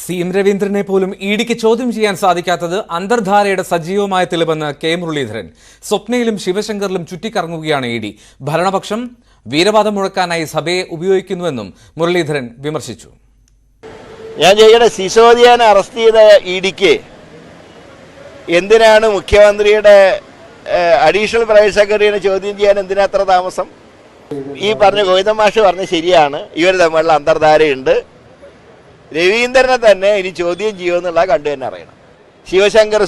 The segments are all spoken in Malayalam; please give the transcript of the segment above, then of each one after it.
സി.എം. രവീന്ദ്രനെ പോലും ഇഡിക്ക് ചോദ്യം ചെയ്യാൻ സാധിക്കാത്തത് അന്തർധാരയുടെ സജീവമായ തെളിവെന്ന് കെ മുരളീധരൻ. സ്വപ്നയിലും ശിവശങ്കറിലും ചുറ്റിക്കറങ്ങുകയാണ് ഇഡി. ഭരണപക്ഷം വീരവാദം മുഴക്കാനായി സഭയെ ഉപയോഗിക്കുന്നുവെന്നും മുരളീധരൻ വിമർശിച്ചു. ഞാൻ ചെയ്യട്ടെ, സിസോദിയാനെ അറസ്റ്റ് ചെയ്ത ഇഡിക്ക് എന്തിനാണ് മുഖ്യമന്ത്രിയുടെ അഡീഷണൽ പ്രൈവറ്റ് സെക്രട്ടറിയെ ചോദ്യം ചെയ്യാൻ എന്തിനാ അത്ര താമസം? ഈ പറഞ്ഞ ഗോവിന്ദൻ മാഷ് പറഞ്ഞ ശരിയാണ്, ഇവർ തമ്മിലുള്ള അന്തർധാരയുണ്ട്. രവീന്ദ്രനെ തന്നെ ഇനി ചോദ്യം ചെയ്യുമെന്നുള്ള കണ്ടു തന്നെ അറിയണം. ശിവശങ്കർ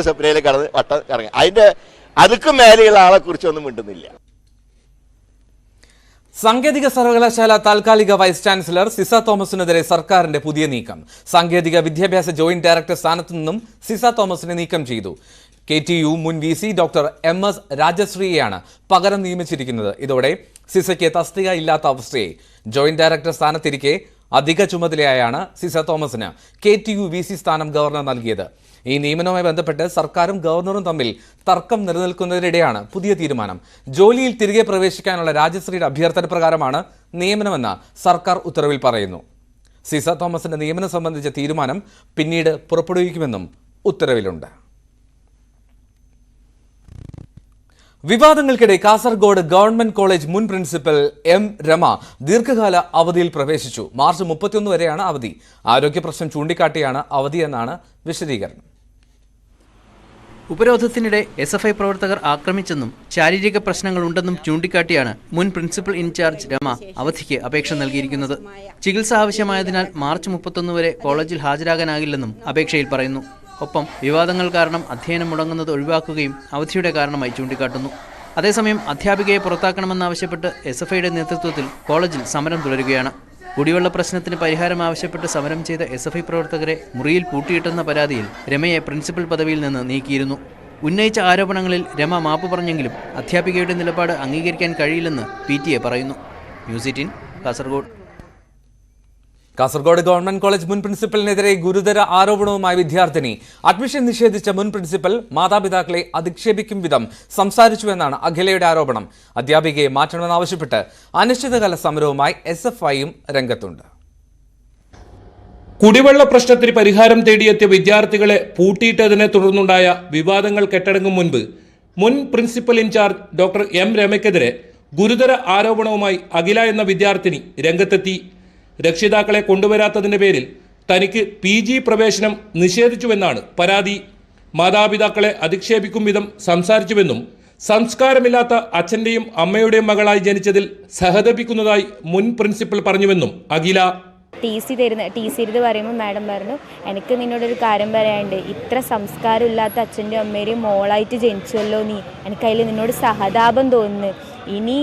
സ്വപ്നയിൽ കടന്ന് വട്ടം കറങ്ങി അതിന്റെ അതുക്കും മേലെയുള്ള ആളെ കുറിച്ചൊന്നും മിണ്ടുന്നില്ല. സാങ്കേതിക സർവകലാശാല താൽക്കാലിക വൈസ് ചാൻസലർ സിസ തോമസിനെതിരെ സർക്കാരിന്റെ പുതിയ നീക്കം. സാങ്കേതിക വിദ്യാഭ്യാസ ജോയിന്റ് ഡയറക്ടർ സ്ഥാനത്തു നിന്നും സിസ തോമസിനെ നീക്കം ചെയ്തു. KTU മുൻ VC ഡോക്ടർ MS രാജശ്രീയെയാണ് പകരം നിയമിച്ചിരിക്കുന്നത്. ഇതോടെ സിസയ്ക്ക് തസ്തിക ഇല്ലാത്ത അവസ്ഥയെ. ജോയിന്റ് ഡയറക്ടർ സ്ഥാനത്തിരിക്കെ അധിക ചുമതലയായാണ് സിസ തോമസിന് KTU VC സ്ഥാനം ഗവർണർ നൽകിയത്. ഈ നിയമനവുമായി ബന്ധപ്പെട്ട് സർക്കാരും ഗവർണറും തമ്മിൽ തർക്കം നിലനിൽക്കുന്നതിനിടെയാണ് പുതിയ തീരുമാനം. ജോലിയിൽ തിരികെ പ്രവേശിക്കാനുള്ള രാജശ്രീയുടെ അഭ്യർത്ഥന പ്രകാരമാണ് നിയമനമെന്ന് സർക്കാർ ഉത്തരവിൽ പറയുന്നു. സിസ തോമസിന്റെ നിയമനം സംബന്ധിച്ച തീരുമാനം പിന്നീട് പുറപ്പെടുവിക്കുമെന്നും ഉത്തരവിലുണ്ട്. വിവാദങ്ങൾക്കിടെ കാസർഗോഡ് ഗവൺമെന്റ് കോളേജ് മുൻ പ്രിൻസിപ്പൽ M. രമ ദീർഘകാല അവധിയിൽ പ്രവേശിച്ചു. മാർച്ച് 31 വരെയാണ് അവധി. ആരോഗ്യ പ്രശ്നം ചൂണ്ടിക്കാട്ടിയാണ് അവധിയെന്നാണ് വിശദീകരണം. ഉപരോധത്തിനിടെ SFI പ്രവർത്തകർ ആക്രമിച്ചെന്നും ശാരീരിക പ്രശ്നങ്ങളുണ്ടെന്നും ചൂണ്ടിക്കാട്ടിയാണ് മുൻ പ്രിൻസിപ്പൽ ഇൻചാർജ് രമ അവധിക്ക് അപേക്ഷ നൽകിയിരിക്കുന്നത്. ചികിത്സ ആവശ്യമായതിനാൽ മാർച്ച് 31 വരെ കോളേജിൽ ഹാജരാകാനാകില്ലെന്നും അപേക്ഷയിൽ പറയുന്നു. ഒപ്പം വിവാദങ്ങൾ കാരണം അധ്യയനം മുടങ്ങുന്നത് ഒഴിവാക്കുകയും അവധിയുടെ കാരണമായി ചൂണ്ടിക്കാട്ടുന്നു. അതേസമയം അധ്യാപികയെ പുറത്താക്കണമെന്നാവശ്യപ്പെട്ട് SFIയുടെ നേതൃത്വത്തിൽ കോളേജിൽ സമരം തുടരുകയാണ്. കുടിവെള്ള പ്രശ്നത്തിന് പരിഹാരം ആവശ്യപ്പെട്ട് സമരം ചെയ്ത SFI പ്രവർത്തകരെ മുറിയിൽ പൂട്ടിയിട്ടെന്ന പരാതിയിൽ രമയെ പ്രിൻസിപ്പൽ പദവിയിൽ നിന്ന് നീക്കിയിരുന്നു. ഉന്നയിച്ച ആരോപണങ്ങളിൽ രമ മാപ്പ് പറഞ്ഞെങ്കിലും അധ്യാപികയുടെ നിലപാട് അംഗീകരിക്കാൻ കഴിയില്ലെന്ന് PTA പറയുന്നു. News 18 Kasaragod. Kasaragod government college മുൻ പ്രിൻസിപ്പലിനെതിരെ ഗുരുതര ആരോപണവുമായി വിദ്യാർത്ഥിനി. അഡ്മിഷൻ നിഷേധിച്ച മുൻ പ്രിൻസിപ്പൽ മാതാപിതാക്കളെ അധിക്ഷേപിക്കും വിധം സംസാരിച്ചുവെന്നാണ് അഖിലയുടെ ആരോപണം. അധ്യാപികയെ മാറ്റണമെന്നാവശ്യപ്പെട്ട് അനിശ്ചിതകാല സമരവുമായി SFIയും രംഗത്തുണ്ട്. കുടിവെള്ള പ്രശ്നത്തിന് പരിഹാരം തേടിയെത്തിയ വിദ്യാർത്ഥികളെ പൂട്ടിയിട്ടതിനെ തുടർന്നുണ്ടായ വിവാദങ്ങൾ കെട്ടടങ്ങും മുൻപ് മുൻ പ്രിൻസിപ്പൽ ഇൻചാർജ് ഡോക്ടർ M. രമയ്ക്കെതിരെ ഗുരുതര ആരോപണവുമായി അഖില എന്ന വിദ്യാർത്ഥിനി രംഗത്തെത്തി. രക്ഷിതാക്കളെ കൊണ്ടുവരാത്തതിന്റെ പേരിൽ തനിക്ക് PG പ്രവേശനം നിഷേധിച്ചുവെന്നാണ് പരാതി. മാതാപിതാക്കളെ അധിക്ഷേപിക്കും വിധം സംസാരിച്ചുവെന്നും സംസ്കാരമില്ലാത്ത അച്ഛന്റെയും അമ്മയുടെയും മകളായി ജനിച്ചതിൽ സഹതപിക്കുന്നതായി മുൻ പ്രിൻസിപ്പൽ പറഞ്ഞുവെന്നും അഖില. ടി സി ഇരുന്ന് പറയുമ്പോൾ മാഡം പറഞ്ഞു, എനിക്ക് നിന്നോടൊരു കാര്യം പറയാനുണ്ട്. ഇത്ര സംസ്കാരമില്ലാത്ത അച്ഛൻ്റെയും അമ്മയുടെയും മോളായിട്ട് ജനിച്ചല്ലോ നീ, എനിക്കതിൽ നിന്നോട് സഹതാപം തോന്നുന്നു. ഇനി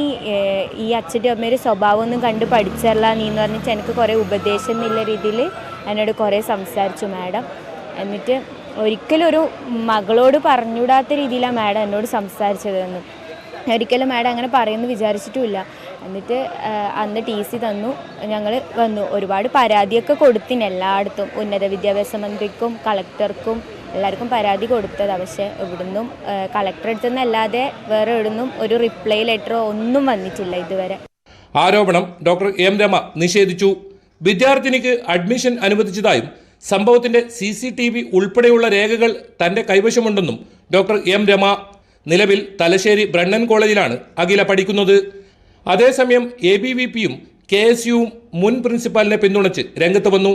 ഈ അച്ഛൻ്റെ അമ്മയുടെ സ്വഭാവം ഒന്നും കണ്ട് പഠിച്ചല്ല നീ എന്ന് പറഞ്ഞിട്ട് എനിക്ക് കുറേ ഉപദേശം എന്നുള്ള രീതിയിൽ എന്നോട് കുറേ സംസാരിച്ചു മാഡം. എന്നിട്ട് ഒരിക്കലും ഒരു മകളോട് പറഞ്ഞുകൂടാത്ത രീതിയിലാണ് മാഡം എന്നോട് സംസാരിച്ചതെന്ന്. ഒരിക്കലും മാഡം അങ്ങനെ പറയുമെന്ന് വിചാരിച്ചിട്ടുമില്ല. എന്നിട്ട് അന്ന് TC തന്നു, ഞങ്ങൾ വന്നു. ഒരുപാട് പരാതിയൊക്കെ കൊടുത്തിന് എല്ലായിടത്തും, ഉന്നത വിദ്യാഭ്യാസ മന്ത്രിക്കും കളക്ടർക്കും എല്ലാവർക്കും പരാതി കൊടുത്തതാണ്. പക്ഷേ ഇവിടുന്നും കളക്ടർ അടുത്തുനിന്നല്ലാതെ വേറെ എവിടുന്നും ഒരു റിപ്ലൈ ലെറ്ററോ ഒന്നും വന്നിട്ടില്ല ഇതുവരെ. ആരോപണം ഡോക്ടർ M. രമ നിഷേധിച്ചു. വിദ്യാർത്ഥിനിക്ക് അഡ്മിഷൻ അനുവദിച്ചതായും സംഭവത്തിന്റെ CCTV ഉൾപ്പെടെയുള്ള രേഖകൾ തന്റെ കൈവശമുണ്ടെന്നും ഡോക്ടർ M. രമ. നിലവിൽ തലശ്ശേരി ബ്രണ്ണൻ കോളേജിലാണ് അഖില പഠിക്കുന്നത്. അതേസമയം ABVPയും KSUവും മുൻ പ്രിൻസിപ്പാലിനെ പിന്തുണച്ച് രംഗത്ത് വന്നു.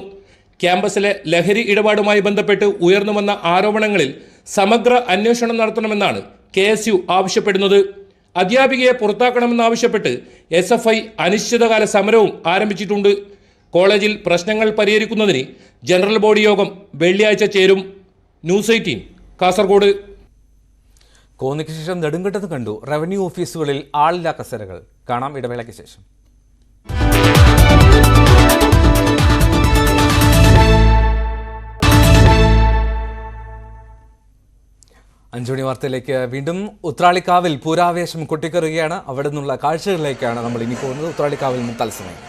ക്യാമ്പസിലെ ലഹരി ഇടപാടുമായി ബന്ധപ്പെട്ട് ഉയർന്നു വന്ന ആരോപണങ്ങളിൽ സമഗ്ര അന്വേഷണം നടത്തണമെന്നാണ് KSU ആവശ്യപ്പെടുന്നത്. അധ്യാപികയെ പുറത്താക്കണമെന്നാവശ്യപ്പെട്ട് SFI അനിശ്ചിതകാല സമരവും ആരംഭിച്ചിട്ടുണ്ട്. കോളേജിൽ പ്രശ്നങ്ങൾ പരിഹരിക്കുന്നതിന് ജനറൽ ബോഡി യോഗം വെള്ളിയാഴ്ച ചേരും. ന്യൂസ് 18 കാസർഗോഡ്. കോന്നിക്ക് ശേഷം നെടുങ്കണ്ടത്ത് കണ്ടു റവന്യൂ ഓഫീസുകളിൽ ആളില്ലാ കസേരകൾ. കാണാം ഇടവേളയ്ക്ക് ശേഷം. 5 മണി വാർത്തയിലേക്ക് വീണ്ടും. ഉത്രാളിക്കാവിൽ പൂരാവേശം കൊട്ടിക്കറുകയാണ്. അവിടെ നിന്നുള്ള കാഴ്ചകളിലേക്കാണ് നമ്മൾ ഇനി പോകുന്നത്. ഉത്രാളിക്കാവിൽ നിന്ന് തത്സമയം.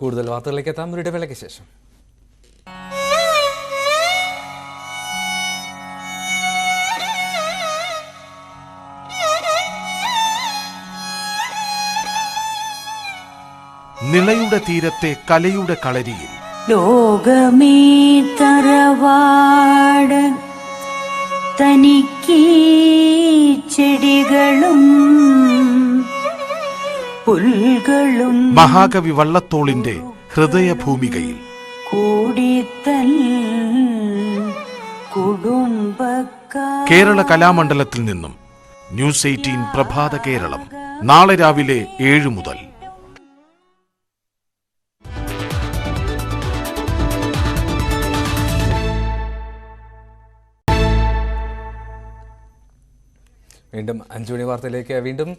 കൂടുതൽ വാർത്തകളിലേക്ക് എത്താം ഒരു ഇടവേളയ്ക്ക് ശേഷം. നിളയുടെ തീരത്തെ കലയുടെ കളരിയിൽ ലോകമേ തറവാട് തനിക്ക് ചെടികളും പുൽകളും മഹാകവി വള്ളത്തോളിന്റെ ഹൃദയഭൂമികയിൽ കൂടിത്തൽ കുടുംബക്കാർ. കേരള കലാമണ്ഡലത്തിൽ നിന്നും ന്യൂസ് 18 പ്രഭാത കേരളം നാളെ രാവിലെ 7 മുതൽ. വീണ്ടും 5 മണി വാർത്തയിലേക്ക്. വീണ്ടും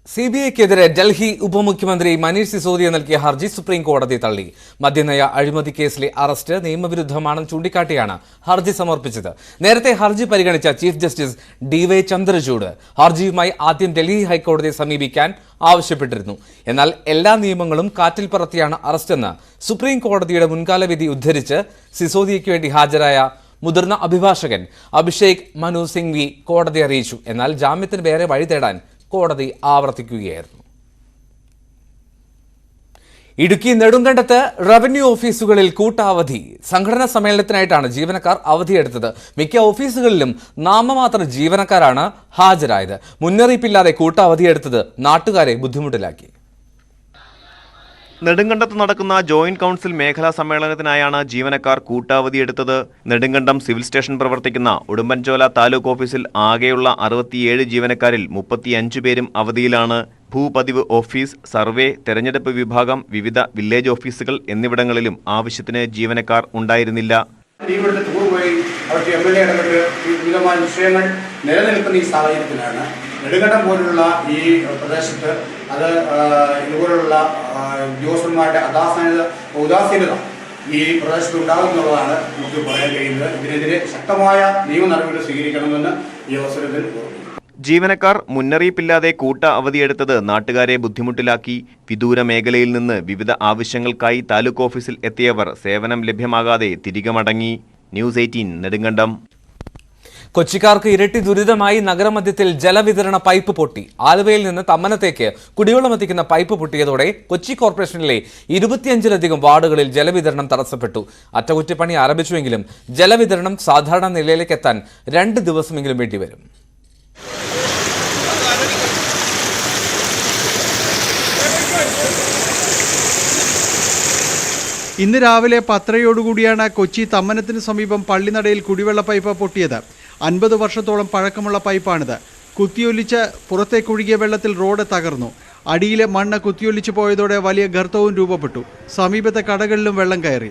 CBIക്കെതിരെ ഡൽഹി ഉപമുഖ്യമന്ത്രി മനീഷ് സിസോദിയ നൽകിയ ഹർജി സുപ്രീം കോടതി തള്ളി. മദ്യനയ അഴിമതി കേസിലെ അറസ്റ്റ് നിയമവിരുദ്ധമാണെന്ന് ചൂണ്ടിക്കാട്ടിയാണ് ഹർജി സമർപ്പിച്ചത്. നേരത്തെ ഹർജി പരിഗണിച്ച ചീഫ് ജസ്റ്റിസ് DY ചന്ദ്രചൂഡ് ഹർജിയുമായി ആദ്യം ഡൽഹി ഹൈക്കോടതിയെ സമീപിക്കാൻ ആവശ്യപ്പെട്ടിരുന്നു. എന്നാൽ എല്ലാ നിയമങ്ങളും കാറ്റിൽ പറത്തിയാണ് അറസ്റ്റെന്ന് സുപ്രീം കോടതിയുടെ മുൻകാല വിധി ഉദ്ധരിച്ച് സിസോദിയയ്ക്ക് വേണ്ടി ഹാജരായ മുതിർന്ന അഭിഭാഷകൻ അഭിഷേക് മനു സിംഗ്വി കോടതി അറിയിച്ചു. എന്നാൽ ജാമ്യത്തിന് വേറെ വഴി തേടാൻ കോടതി ആവർത്തിക്കുകയായിരുന്നു. ഇടുക്കി നെടുങ്കണ്ടത്ത് റവന്യൂ ഓഫീസുകളിൽ കൂട്ടാവധി. സംഘടനാ സമ്മേളനത്തിനായിട്ടാണ് ജീവനക്കാർ അവധിയെടുത്തത്. മിക്ക ഓഫീസുകളിലും നാമമാത്ര ജീവനക്കാരാണ് ഹാജരായത്. മുന്നറിയിപ്പില്ലാതെ കൂട്ടാവധിയെടുത്തത് നാട്ടുകാരെ ബുദ്ധിമുട്ടിലാക്കി. നെടുങ്കണ്ടത്ത് നടക്കുന്ന ജോയിന്റ് കൗൺസിൽ മേഖലാ സമ്മേളനത്തിനായാണ് ജീവനക്കാർ കൂട്ടാവധിയെടുത്തത്. നെടുങ്കണ്ടം സിവിൽ സ്റ്റേഷൻ പ്രവർത്തിക്കുന്ന ഉടുമ്പൻചോല താലൂക്ക് ഓഫീസിൽ ആകെയുള്ള 67 ജീവനക്കാരിൽ 35 പേരും അവധിയിലാണ്. ഭൂപതിവ് ഓഫീസ്, സർവേ, തെരഞ്ഞെടുപ്പ് വിഭാഗം, വിവിധ വില്ലേജ് ഓഫീസുകൾ എന്നിവിടങ്ങളിലും ആവശ്യത്തിന് ജീവനക്കാർ ഉണ്ടായിരുന്നില്ല. വിഷയങ്ങൾ നിലനിൽക്കുന്ന ഈ സാഹചര്യത്തിലാണ് നെടുങ്കണ്ടം പോലുള്ള ഈ പ്രദേശത്ത് അത് ഇതുപോലുള്ള ഉദ്യോഗസ്ഥന്മാരുടെ ഉദാസീനത ഈ പ്രദേശത്ത് ഉണ്ടാകുന്നുള്ളതാണ് നമുക്ക് പറയാൻ കഴിയുന്നത്. ഇതിനെതിരെ ശക്തമായ നിയമ നടപടികൾ സ്വീകരിക്കണമെന്ന് ഈ അവസരത്തിൽ ജീവനക്കാർ മുന്നറിയിപ്പില്ലാതെ കൂട്ട അവധിയെടുത്തത് നാട്ടുകാരെ ബുദ്ധിമുട്ടിലാക്കി. വിദൂര മേഖലയിൽ നിന്ന് വിവിധ ആവശ്യങ്ങൾക്കായി താലൂക്ക് ഓഫീസിൽ എത്തിയവർ സേവനം ലഭ്യമാകാതെ തിരികെ മടങ്ങി. ന്യൂസ് 18 നെടുങ്കണ്ടം. കൊച്ചിക്കാർക്ക് ഇരട്ടി ദുരിതമായി. നഗരമധ്യത്തിൽ ജലവിതരണ പൈപ്പ് പൊട്ടി. ആലുവയിൽ നിന്ന് തമ്മനത്തേക്ക് കുടിവെള്ളം എത്തിക്കുന്ന പൈപ്പ് പൊട്ടിയതോടെ കൊച്ചി കോർപ്പറേഷനിലെ 25ലധികം വാർഡുകളിൽ ജലവിതരണം തടസ്സപ്പെട്ടു. അറ്റകുറ്റപ്പണി ആരംഭിച്ചുവെങ്കിലും ജലവിതരണം സാധാരണ നിലയിലേക്ക് എത്താൻ 2 ദിവസമെങ്കിലും വേണ്ടിവരും. ഇന്ന് രാവിലെ 10:30യോടുകൂടിയാണ് കൊച്ചി തമ്മനത്തിന് സമീപം പള്ളിനടയിൽ കുടിവെള്ള പൈപ്പ് പൊട്ടിയത്. 50 വർഷത്തോളം പഴക്കമുള്ള പൈപ്പാണിത്. കുത്തിയൊലിച്ച് പുറത്തേക്കൊഴുകിയ വെള്ളത്തിൽ റോഡ് തകർന്നു. അടിയിലെ മണ്ണ് കുത്തിയൊലിച്ചു പോയതോടെ വലിയ ഗർത്തവും രൂപപ്പെട്ടു. സമീപത്തെ കടകളിലും വെള്ളം കയറി.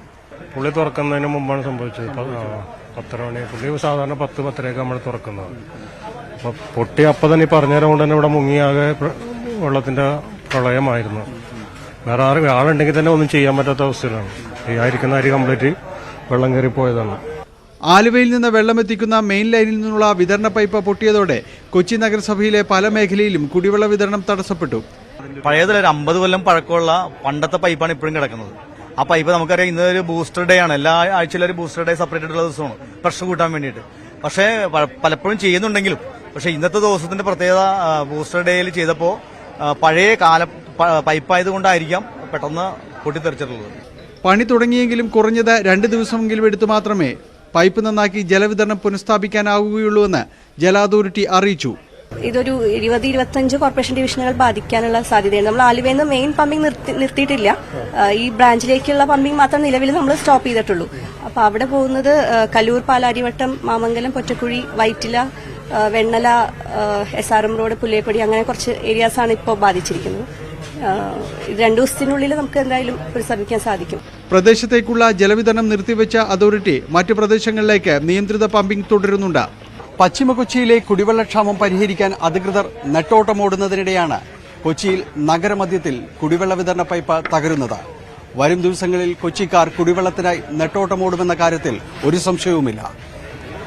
പുള്ളി തുറക്കുന്നതിന് മുമ്പാണ് സംഭവിച്ചത്. 10 മണി. പുള്ളി സാധാരണ 10-10:30 നമ്മൾ തുറക്കുന്നത്. അപ്പോൾ പൊട്ടി അപ്പം തന്നെ പറഞ്ഞേരം കൊണ്ട് തന്നെ ഇവിടെ മുങ്ങിയാകെ വെള്ളത്തിന്റെ പ്രളയമായിരുന്നു. വേറെ ആളുണ്ടെങ്കിൽ തന്നെ ഒന്നും ചെയ്യാൻ പറ്റാത്ത അവസ്ഥയിലാണ്. ഈ ആയിരിക്കുന്ന അരി കംപ്ലീറ്റ് വെള്ളം കയറി പോയതാണ്. ആലുവയിൽ നിന്ന് വെള്ളമെത്തിക്കുന്ന മെയിൻ ലൈനിൽ നിന്നുള്ള വിതരണ പൈപ്പ് പൊട്ടിയതോടെ കൊച്ചി നഗരസഭയിലെ പല മേഖലയിലും കുടിവെള്ള വിതരണം തടസ്സപ്പെട്ടു. പഴയതൊരു 50 കൊല്ലം പഴക്കമുള്ള പണ്ടത്തെ പൈപ്പാണ് ഇപ്പോഴും കിടക്കുന്നത്. ആ പൈപ്പ് നമുക്കറിയാം ഇന്നൊരു ബൂസ്റ്റർ ഡേ ആണ്. എല്ലാ ആഴ്ചയിലും ഒരു ബൂസ്റ്റർ ഡേ സെപ്പറേറ്റ് ആയിട്ടുള്ള ദിവസമാണ് പ്രഷർ കൂട്ടാൻ വേണ്ടിയിട്ട്. പക്ഷേ പലപ്പോഴും ചെയ്യുന്നുണ്ടെങ്കിലും പക്ഷേ ഇന്നത്തെ ദിവസത്തിന്റെ പ്രത്യേകത ബൂസ്റ്റർ ഡേയിൽ ചെയ്തപ്പോൾ പഴയ കാല പൈപ്പായതുകൊണ്ടായിരിക്കാം പെട്ടെന്ന് പൊട്ടിത്തെറിച്ചിട്ടുള്ളത്. പണി തുടങ്ങിയെങ്കിലും കുറഞ്ഞത് 2 ദിവസമെങ്കിലും എടുത്തു മാത്രമേ പൈപ്പ് നന്നാക്കി ജലവിതരണം പുനഃസ്ഥാപിക്കാനാവുകയുള്ളൂവെന്ന് ജല അതോറിറ്റി അറിയിച്ചു. ഇതൊരു 20-25 കോർപ്പറേഷൻ ഡിവിഷനുകൾ ബാധിക്കാനുള്ള സാധ്യതയുണ്ട്. നമ്മൾ ആലുവയിൽ നിന്ന് മെയിൻ പമ്പിംഗ് നിർത്തിയിട്ടില്ല. ഈ ബ്രാഞ്ചിലേക്കുള്ള പമ്പിംഗ് മാത്രം നിലവിൽ നമ്മൾ സ്റ്റോപ്പ് ചെയ്തിട്ടുള്ളൂ. അപ്പോൾ അവിടെ പോകുന്നത് കലൂർ, പാലാരിവട്ടം, മാമംഗലം, പൊറ്റക്കുഴി, വൈറ്റില, വെണ്ണല, SRM റോഡ്, പുല്ലേപ്പടി അങ്ങനെ കുറച്ച് ഏരിയാസാണ് ഇപ്പോൾ ബാധിച്ചിരിക്കുന്നത്. 2 ദിവസത്തിനുള്ളിൽ നമുക്ക് എന്തായാലും പുനഃസ്ഥാപിക്കാൻ സാധിക്കും. പ്രദേശത്തേക്കുള്ള ജലവിതരണം നിർത്തിവെച്ച അതോറിറ്റി മറ്റു പ്രദേശങ്ങളിലേക്ക് നിയന്ത്രിത പമ്പിംഗ് തുടരുന്നുണ്ട്. പശ്ചിമ കൊച്ചിയിലെ കുടിവെള്ളക്ഷാമം പരിഹരിക്കാൻ അധികൃതർ നെട്ടോട്ടമോടുന്നതിനിടെയാണ് കൊച്ചിയിൽ നഗരമധ്യത്തിൽ കുടിവെള്ള വിതരണ പൈപ്പ് തകരുന്നത്. വരും ദിവസങ്ങളിൽ കൊച്ചിക്കാർ കുടിവെള്ളത്തിനായി നെട്ടോട്ടമോടുമെന്ന കാര്യത്തിൽ ഒരു സംശയവുമില്ല.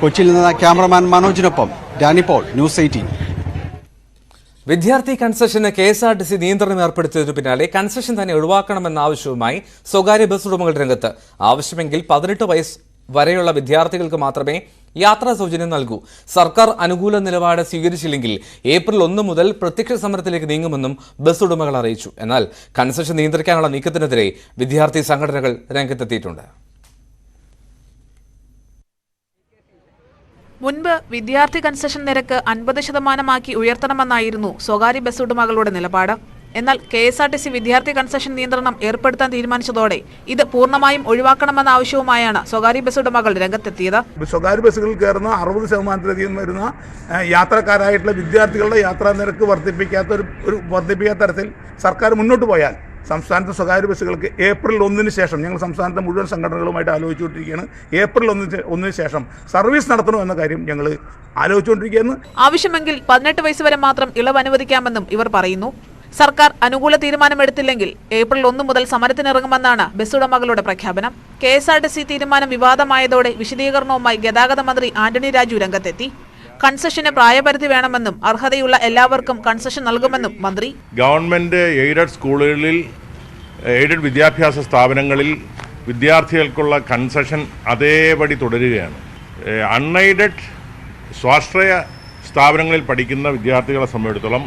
കൊച്ചിയിൽ നിന്ന് ക്യാമറമാൻ മനോജിനൊപ്പം ഡാനിപോൾ, ന്യൂസ് 18. വിദ്യാർത്ഥി കൺസെഷന് KSRTC നിയന്ത്രണം ഏർപ്പെടുത്തിയതിനു പിന്നാലെ കൺസെഷൻ തന്നെ ഒഴിവാക്കണമെന്ന ആവശ്യവുമായി സ്വകാര്യ ബസ് ഉടമകൾ രംഗത്ത്. ആവശ്യമെങ്കിൽ 18 വയസ്സ് വരെയുള്ള വിദ്യാർത്ഥികൾക്ക് മാത്രമേ യാത്രാ സൗജന്യം നൽകൂ. സർക്കാർ അനുകൂല നിലപാട് സ്വീകരിച്ചില്ലെങ്കിൽ ഏപ്രിൽ 1 മുതൽ പ്രത്യക്ഷ സമരത്തിലേക്ക് നീങ്ങുമെന്നും ബസ് ഉടമകൾ അറിയിച്ചു. എന്നാൽ കൺസെഷൻ നിയന്ത്രിക്കാനുള്ള നീക്കത്തിനെതിരെ വിദ്യാർത്ഥി സംഘടനകൾ രംഗത്തെത്തിയിട്ടുണ്ട്. മുൻപ് വിദ്യാർത്ഥി കൺസെഷൻ നിരക്ക് 50% ഉയർത്തണമെന്നായിരുന്നു സ്വകാര്യ ബസ് ഉടമകളുടെ നിലപാട്. എന്നാൽ KSRTC വിദ്യാർത്ഥി കൺസെഷൻ നിയന്ത്രണം ഏർപ്പെടുത്താൻ തീരുമാനിച്ചതോടെ ഇത് പൂർണ്ണമായും ഒഴിവാക്കണമെന്ന ആവശ്യവുമായാണ് സ്വകാര്യ ബസ് ഉടമകൾ രംഗത്തെത്തിയത്. സ്വകാര്യ ബസ്സുകളിൽ കയറുന്ന 60% വരുന്ന യാത്രക്കാരായിട്ടുള്ള വിദ്യാർത്ഥികളുടെ യാത്രാ നിരക്ക് വർദ്ധിപ്പിക്കാത്ത തരത്തിൽ സർക്കാർ മുന്നോട്ട് പോയാൽ സംസ്ഥാനത്തെ സ്വകാര്യ ബസ്സുകൾക്ക് ഏപ്രിൽ 1 ശേഷം, ഞങ്ങൾ സംസ്ഥാനത്തെ മുഴുവൻ സംഘടനകളുമായിട്ട് ആലോചിച്ചുകൊണ്ടിരിക്കുകയാണ്, ഏപ്രിൽ 1 ശേഷം സർവീസ് നടത്തണമെന്ന കാര്യം ഞങ്ങൾ ആലോചിച്ചുകൊണ്ടിരിക്കുകയാണ്. ആവശ്യമെങ്കിൽ 18 വയസ്സ് വരെ മാത്രം ഇളവ് അനുവദിക്കാമെന്നും ഇവർ പറയുന്നു. സർക്കാർ അനുകൂല തീരുമാനമെടുത്തില്ലെങ്കിൽ ഏപ്രിൽ 1 മുതൽ സമരത്തിനിറങ്ങുമെന്നാണ് ബസ് ഉടമകളുടെ പ്രഖ്യാപനം. KSRTC തീരുമാനം വിവാദമായതോടെ വിശദീകരണവുമായി ഗതാഗത മന്ത്രി ആന്റണി രാജു രംഗത്തെത്തി. കൺസെഷന് പ്രായപരിധി വേണമെന്നും അർഹതയുള്ള എല്ലാവർക്കും കൺസെഷൻ നൽകുമെന്നും മന്ത്രി. ഗവൺമെന്റ് എയ്ഡഡ് സ്കൂളുകളിൽ, എയ്ഡഡ് വിദ്യാഭ്യാസ സ്ഥാപനങ്ങളിൽ വിദ്യാർത്ഥികൾക്കുള്ള കൺസെഷൻ അതേപടി തുടരുകയാണ്. അൺഎയ്ഡഡ് സ്വാശ്രയ സ്ഥാപനങ്ങളിൽ പഠിക്കുന്ന വിദ്യാർത്ഥികളെ സംബന്ധിച്ചിടത്തോളം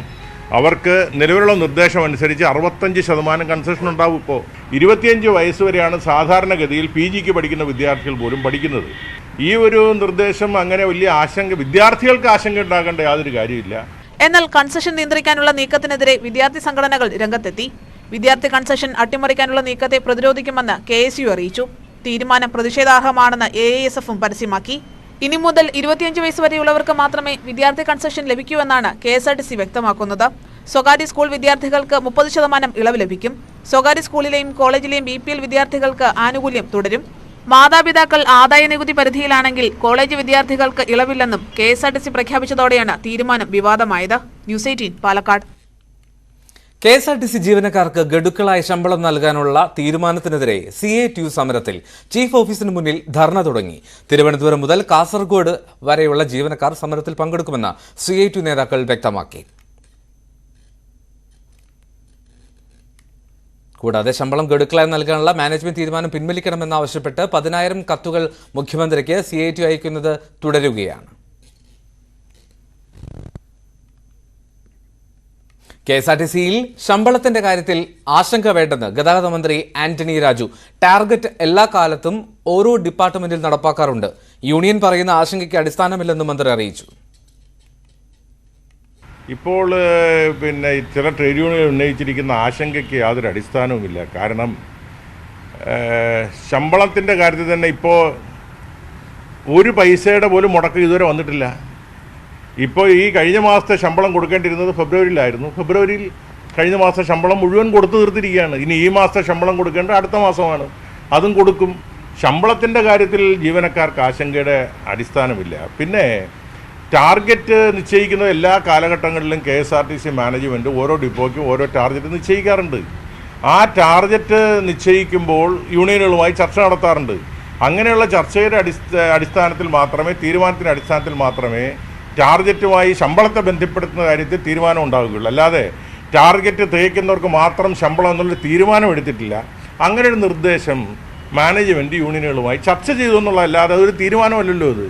അവർക്ക് നിലവിലുള്ള നിർദ്ദേശം അനുസരിച്ച് 65% കൺസെഷൻ ഉണ്ടാവും. ഇപ്പോൾ 25 വയസ്സ് വരെയാണ് സാധാരണഗതിയിൽ PGക്ക് പഠിക്കുന്ന വിദ്യാർത്ഥികൾ പോലും പഠിക്കുന്നത്. ഈ ഒരു നിർദ്ദേശം അങ്ങനെ വലിയ വിദ്യാർത്ഥികൾക്ക് ആശങ്ക ഉണ്ടാകേണ്ട യാതൊരു കാര്യമില്ല. എന്നാൽ കൺസെഷൻ നിയന്ത്രിക്കാനുള്ള നീക്കത്തിനെതിരെ വിദ്യാർത്ഥി സംഘടനകൾ രംഗത്തെത്തി. വിദ്യാർത്ഥി കൺസെഷൻ അട്ടിമറിക്കാനുള്ള നീക്കത്തെ പ്രതിരോധിക്കുമെന്ന് KSU അറിയിച്ചു. തീരുമാനം പ്രതിഷേധാർഹമാണെന്ന് AISFും പരസ്യമാക്കി. ഇനി മുതൽ 25 വയസ്സ് വരെയുള്ളവർക്ക് മാത്രമേ വിദ്യാർത്ഥി കൺസെഷൻ ലഭിക്കൂ എന്നാണ് KSRTC വ്യക്തമാക്കുന്നത്. സ്വകാര്യ സ്കൂൾ വിദ്യാർത്ഥികൾക്ക് 30% ഇളവ് ലഭിക്കും. സ്വകാര്യ സ്കൂളിലെയും കോളേജിലെയും BPL വിദ്യാർത്ഥികൾക്ക് ആനുകൂല്യം തുടരും. മാതാപിതാക്കൾ ആദായ നികുതി പരിധിയിലാണെങ്കിൽ കോളേജ് വിദ്യാർത്ഥികൾക്ക് ഇളവില്ലെന്നും KSRTC പ്രഖ്യാപിച്ചതോടെയാണ് തീരുമാനം വിവാദമായത്. ന്യൂസ് 18 പാലക്കാട്. KSRTC ജീവനക്കാർക്ക് ഗഡുക്കളായി ശമ്പളം നൽകാനുള്ള തീരുമാനത്തിനെതിരെ CATU സമരത്തിൽ ചീഫ് ഓഫീസിന് മുന്നിൽ ധർണ തുടങ്ങി. തിരുവനന്തപുരം മുതൽ കാസർഗോഡ് വരെയുള്ള ജീവനക്കാർ സമരത്തിൽ പങ്കെടുക്കുമെന്ന് CATU നേതാക്കൾ വ്യക്തമാക്കി. കൂടാതെ ശമ്പളം ഗഡുക്കളായി നൽകാനുള്ള മാനേജ്മെന്റ് തീരുമാനം പിൻവലിക്കണമെന്നാവശ്യപ്പെട്ട് 10,000 കത്തുകൾ മുഖ്യമന്ത്രിക്ക് CATU അയക്കുന്നത് തുടരുകയാണ്. KSRTCയിൽ ശമ്പളത്തിന്റെ കാര്യത്തിൽ ആശങ്ക വേണ്ടെന്ന് ഗതാഗത മന്ത്രി ആന്റണി രാജു. ടാർഗറ്റ് എല്ലാ കാലത്തും ഓരോ ഡിപ്പാർട്ട്മെന്റിൽ നടപ്പാക്കാറുണ്ട്. യൂണിയൻ പറയുന്ന ആശങ്കയ്ക്ക് അടിസ്ഥാനമില്ലെന്ന് മന്ത്രി അറിയിച്ചു. ഇപ്പോൾ ചില ട്രേഡ് യൂണിയൻ ഉന്നയിച്ചിരിക്കുന്ന ആശങ്കയ്ക്ക് യാതൊരു അടിസ്ഥാനവുമില്ല. കാരണം ശമ്പളത്തിൻ്റെ കാര്യത്തിൽ തന്നെ ഇപ്പോൾ ഒരു പൈസയുടെ പോലും മുടക്കം ഇതുവരെ വന്നിട്ടില്ല. ഇപ്പോൾ ഈ കഴിഞ്ഞ മാസത്തെ ശമ്പളം കൊടുക്കേണ്ടിരുന്നത് ഫെബ്രുവരിയിലായിരുന്നു. ഫെബ്രുവരിയിൽ കഴിഞ്ഞ മാസത്തെ ശമ്പളം മുഴുവൻ കൊടുത്തു തീർത്തിരിക്കുകയാണ്. ഇനി ഈ മാസത്തെ ശമ്പളം കൊടുക്കേണ്ടത് അടുത്ത മാസമാണ്. അതും കൊടുക്കും. ശമ്പളത്തിൻ്റെ കാര്യത്തിൽ ജീവനക്കാർക്ക് ആശങ്കയുടെ അടിസ്ഥാനമില്ല. പിന്നെ ടാർഗറ്റ് നിശ്ചയിക്കുന്ന എല്ലാ കാലഘട്ടങ്ങളിലും KSRTC മാനേജ്മെൻറ്റ് ഓരോ ഡിപ്പോയ്ക്കും ഓരോ ടാർഗറ്റ് നിശ്ചയിക്കാറുണ്ട്. ആ ടാർഗറ്റ് നിശ്ചയിക്കുമ്പോൾ യൂണിയനുകളുമായി ചർച്ച നടത്താറുണ്ട്. അങ്ങനെയുള്ള ചർച്ചയുടെ അടിസ്ഥാനത്തിൽ മാത്രമേ, തീരുമാനത്തിൻ്റെ അടിസ്ഥാനത്തിൽ മാത്രമേ ടാർഗറ്റുമായി ശമ്പളത്തെ ബന്ധപ്പെടുത്തുന്ന കാര്യത്തിൽ തീരുമാനം ഉണ്ടാവുകയുള്ളൂ. അല്ലാതെ ടാർഗറ്റ് തികയ്ക്കുന്നവർക്ക് മാത്രം ശമ്പളം എന്നുള്ള തീരുമാനം എടുത്തിട്ടില്ല. അങ്ങനെ ഒരു നിർദ്ദേശം മാനേജ്മെൻറ്റ് യൂണിയനുകളുമായി ചർച്ച ചെയ്തു എന്നുള്ളതല്ലാതെ അതൊരു തീരുമാനമല്ലല്ലോ അത്.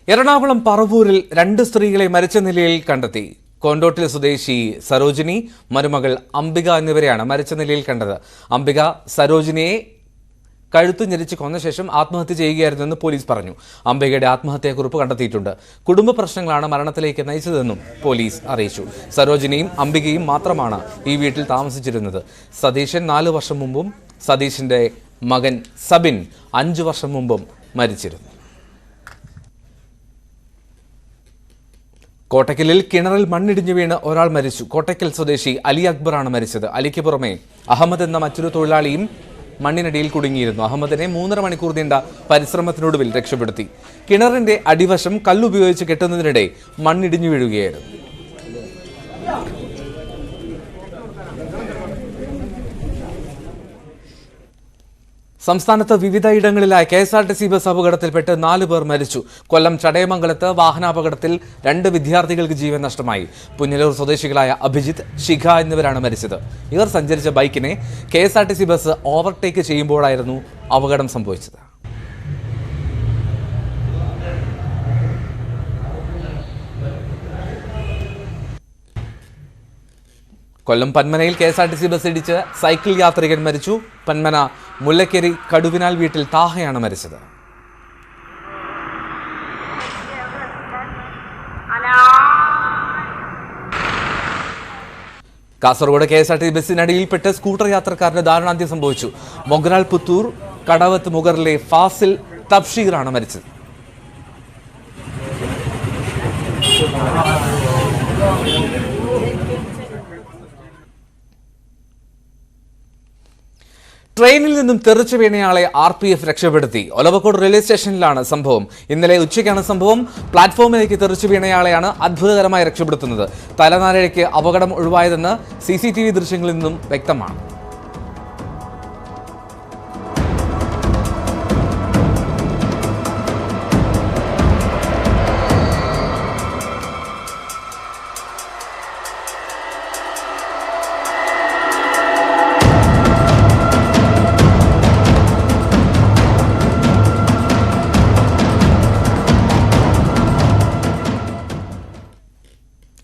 എറണാകുളം പറവൂരിൽ 2 സ്ത്രീകളെ മരിച്ച നിലയിൽ കണ്ടെത്തി. കോണ്ടോട്ടിൽ സ്വദേശി സരോജിനി, മരുമകൾ അംബിക എന്നിവരെയാണ് മരിച്ച നിലയിൽ കണ്ടത്. അംബിക സരോജിനിയെ കഴുത്തു ഞെരിച്ച് കൊന്ന ശേഷം ആത്മഹത്യ ചെയ്യുകയായിരുന്നെന്ന് പോലീസ് പറഞ്ഞു. അംബികയുടെ ആത്മഹത്യാക്കുറിപ്പ് കണ്ടെത്തിയിട്ടുണ്ട്. കുടുംബ പ്രശ്നങ്ങളാണ് മരണത്തിലേക്ക് നയിച്ചതെന്നും പോലീസ് അറിയിച്ചു. സരോജിനിയും അംബികയും മാത്രമാണ് ഈ വീട്ടിൽ താമസിച്ചിരുന്നത്. സതീശൻ 4 വർഷം മുമ്പും സതീശിന്റെ മകൻ സബിൻ 5 വർഷം മുമ്പും മരിച്ചിരുന്നു. കോട്ടക്കലിൽ കിണറിൽ മണ്ണിടിഞ്ഞു വീണ് ഒരാൾ മരിച്ചു. കോട്ടക്കൽ സ്വദേശി അലി അക്ബറാണ് മരിച്ചത്. അലിക്ക് പുറമെ അഹമ്മദ് എന്ന മറ്റൊരു തൊഴിലാളിയും മണ്ണിനടിയിൽ കുടുങ്ങിയിരുന്നു. അഹമ്മദിനെ 3.5 മണിക്കൂർ നീണ്ട പരിശ്രമത്തിനൊടുവിൽ രക്ഷപ്പെടുത്തി. കിണറിന്റെ അടിവശം കല്ലുപയോഗിച്ച് കെട്ടുന്നതിനിടെ മണ്ണിടിഞ്ഞു വീഴുകയായിരുന്നു. സംസ്ഥാനത്ത് വിവിധയിടങ്ങളിലായി KSRTC ബസ് അപകടത്തിൽപ്പെട്ട് 4 പേർ മരിച്ചു. കൊല്ലം ചടയമംഗലത്ത് വാഹനാപകടത്തിൽ 2 വിദ്യാർത്ഥികൾക്ക് ജീവൻ നഷ്ടമായി. പുന്നലൂർ സ്വദേശികളായ അഭിജിത്ത്, ശിഖ എന്നിവരാണ് മരിച്ചത്. ഇവർ സഞ്ചരിച്ച ബൈക്കിനെ KSRTC ബസ് ഓവർടേക്ക് ചെയ്യുമ്പോഴായിരുന്നു അപകടം സംഭവിച്ചത്. കൊല്ലം പന്മനയിൽ KSRTC ബസ് ഇടിച്ച് സൈക്കിൾ യാത്രികൻ മരിച്ചു. പന്മന മുല്ലക്കേരി കടുവിനാൽ വീട്ടിൽ താഹയാണ് മരിച്ചത്. കാസർഗോഡ് KSRTC ബസ്സിനടിയിൽപ്പെട്ട് സ്കൂട്ടർ യാത്രക്കാരന് ദാരുണാന്ത്യം സംഭവിച്ചു. മൊഗ്രാൽ പുത്തൂർ കടവത്ത് മുഗറിലെ ഫാസിൽ തബ്ഷീറാണ് മരിച്ചത്. ട്രെയിനിൽ നിന്നും തെറിച്ചു വീണയാളെ RPF രക്ഷപ്പെടുത്തി. ഒലവക്കോട് റെയിൽവേ സ്റ്റേഷനിലാണ് സംഭവം. ഇന്നലെ ഉച്ചയ്ക്കാണ് സംഭവം. പ്ലാറ്റ്ഫോമിലേക്ക് തെറിച്ചു വീണയാളെയാണ് അത്ഭുതകരമായി രക്ഷപ്പെടുത്തുന്നത്. തലനാരിഴയ്ക്ക് അപകടം ഒഴിവായതെന്ന് CCTV ദൃശ്യങ്ങളിൽ നിന്നും വ്യക്തമാണ്.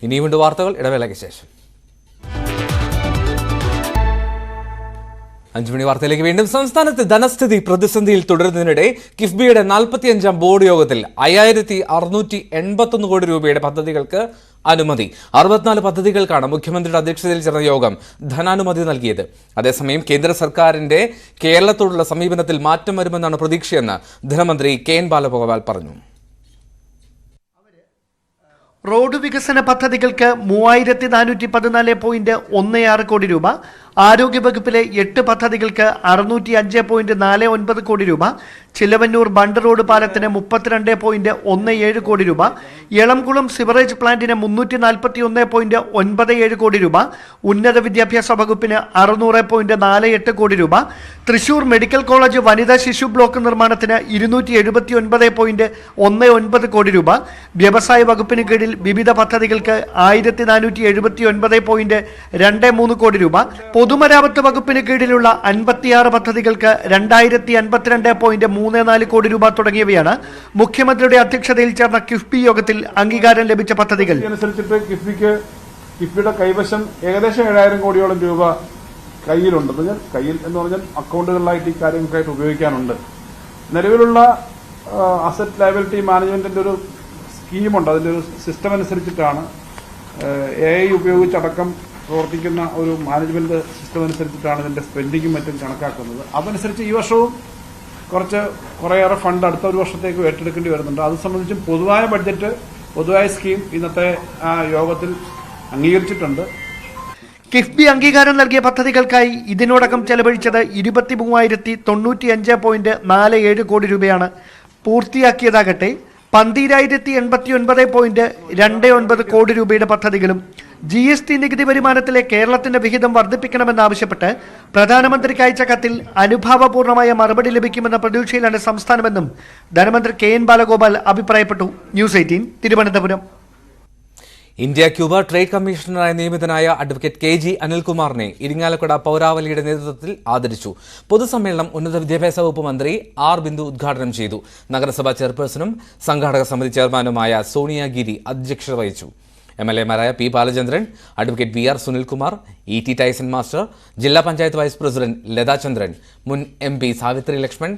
ഇനിയുമുണ്ട് വാർത്തകൾ. ഇടവേളയ്ക്ക് ശേഷം 5 മണി വാർത്തയിലേക്ക് വീണ്ടും. സംസ്ഥാനത്ത് ധനസ്ഥിതി പ്രതിസന്ധിയിൽ തുടരുന്നതിനിടെ കിഫ്ബിയുടെ 45ാം ബോർഡ് യോഗത്തിൽ 5681 കോടി രൂപയുടെ പദ്ധതികൾക്ക് അനുമതി. 64 പദ്ധതികൾക്കാണ് മുഖ്യമന്ത്രിയുടെ അധ്യക്ഷതയിൽ ചേർന്ന യോഗം ധനാനുമതി നൽകിയത്. അതേസമയം കേന്ദ്ര സർക്കാരിന്റെ കേരളത്തോടുള്ള സമീപനത്തിൽ മാറ്റം വരുമെന്നാണ് പ്രതീക്ഷയെന്ന് ധനമന്ത്രി KN ബാലഗോപാൽ പറഞ്ഞു. റോഡ് വികസന പദ്ധതികൾക്ക് 3414.16 കോടി രൂപ, ആരോഗ്യവകുപ്പിലെ 8 പദ്ധതികൾക്ക് 605.49 കോടി രൂപ, ചിലവന്നൂർ ബണ്ട് റോഡ് പാലത്തിന് 32.17 കോടി രൂപ, എളംകുളം സിവറേജ് പ്ലാന്റിന് 341.97 കോടി രൂപ, ഉന്നത വിദ്യാഭ്യാസ വകുപ്പിന് 600.48 കോടി രൂപ, തൃശൂർ മെഡിക്കൽ കോളേജ് വനിതാ ശിശു ബ്ലോക്ക് നിർമ്മാണത്തിന് 279.19 കോടി രൂപ, വ്യവസായ വകുപ്പിന് കീഴിൽ വിവിധ പദ്ധതികൾക്ക് 1429.23 കോടി രൂപ, പൊതുമരാമത്ത് വകുപ്പിന് കീഴിലുള്ള 56 പദ്ധതികൾക്ക് 2052.34 കോടി രൂപ തുടങ്ങിയവയാണ് മുഖ്യമന്ത്രിയുടെ അധ്യക്ഷതയിൽ ചേർന്ന കിഫ്ബി യോഗത്തിൽ അംഗീകാരം ലഭിച്ച പദ്ധതികൾ. അനുസരിച്ചിട്ട് കിഫ്ബിയുടെ കൈവശം ഏകദേശം 7000 കോടിയോളം രൂപ കയ്യിലുണ്ട്. കയ്യിൽ എന്ന് പറഞ്ഞാൽ അക്കൗണ്ടുകളിലായിട്ട് ഈ കാര്യങ്ങൾക്കായിട്ട് ഉപയോഗിക്കാനുണ്ട്. നിലവിലുള്ള അസറ്റ് ലയബിലിറ്റി മാനേജ്മെന്റിന്റെ ഒരു സ്കീമുണ്ട്. അതിന്റെ ഒരു സിസ്റ്റം അനുസരിച്ചിട്ടാണ് AI ഉപയോഗിച്ചടക്കം പ്രവർത്തിക്കുന്ന ഒരു മാനേജ്മെന്റ് സിസ്റ്റം അനുസരിച്ചിട്ടാണ് ഇതിന്റെ സ്പെൻഡിങ്ങും മറ്റും കണക്കാക്കുന്നത്. അതനുസരിച്ച് ഈ വർഷവും കുറേയേറെ ഫണ്ട് അടുത്ത ഒരു വർഷത്തേക്ക് ഏറ്റെടുക്കേണ്ടി വരുന്നുണ്ട്. അത് സംബന്ധിച്ചും പൊതുവായ ബഡ്ജറ്റ്, പൊതുവായ സ്കീം ഇന്നത്തെ യോഗത്തിൽ അംഗീകരിച്ചിട്ടുണ്ട്. കിഫ്ബി അംഗീകാരം നൽകിയ പദ്ധതികൾക്കായി ഇതിനോടകം ചെലവഴിച്ചത് 23,095.47 കോടി രൂപയാണ്. പൂർത്തിയാക്കിയതാകട്ടെ 12,089.29 കോടി രൂപയുടെ പദ്ധതികളും. GST നികുതി വരുമാനത്തിലെ കേരളത്തിന്റെ വിഹിതം വർദ്ധിപ്പിക്കണമെന്നാവശ്യപ്പെട്ട് പ്രധാനമന്ത്രിക്ക് അയച്ച കത്തിൽ അനുഭാവപൂർണമായ മറുപടി ലഭിക്കുമെന്ന പ്രതീക്ഷയിലാണ് സംസ്ഥാനമെന്നും ധനമന്ത്രി KN ബാലഗോപാൽ അഭിപ്രായപ്പെട്ടു. News 18 Thiruvananthapuram. India Cuba trade കമ്മീഷണറായി നിയമിതനായ അഡ്വക്കേറ്റ് KG അനിൽകുമാറിനെ ഇരിങ്ങാലക്കുട പൗരാവലിയുടെ നേതൃത്വത്തിൽ ആദരിച്ചു. പൊതുസമ്മേളനം ഉന്നത വിദ്യാഭ്യാസ വകുപ്പ് മന്ത്രി R. ബിന്ദു ഉദ്ഘാടനം ചെയ്തു. നഗരസഭാ ചെയർപേഴ്സണും സംഘാടക സമിതി ചെയർമാനുമായ സോണിയ ഗിരി അധ്യക്ഷത വഹിച്ചു. MLA-മാരായ P. Balachandran, advocate VR. Sunilkumar, ET Tyson master, ജില്ലാ പഞ്ചായത്ത് വൈസ് പ്രസിഡന്റ് ലതാ ചന്ദ്രൻ, മുൻ MP സാവിത്രി ലക്ഷ്മൺ,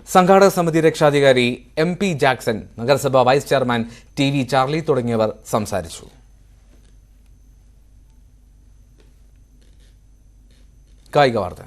സംഘാടക സമിതി രക്ഷാധികാരി MP ജാക്സൺ, നഗരസഭാ വൈസ് ചെയർമാൻ TV ചാർലി തുടങ്ങിയവർ സംസാരിച്ചു. കായിക വാർത്ത.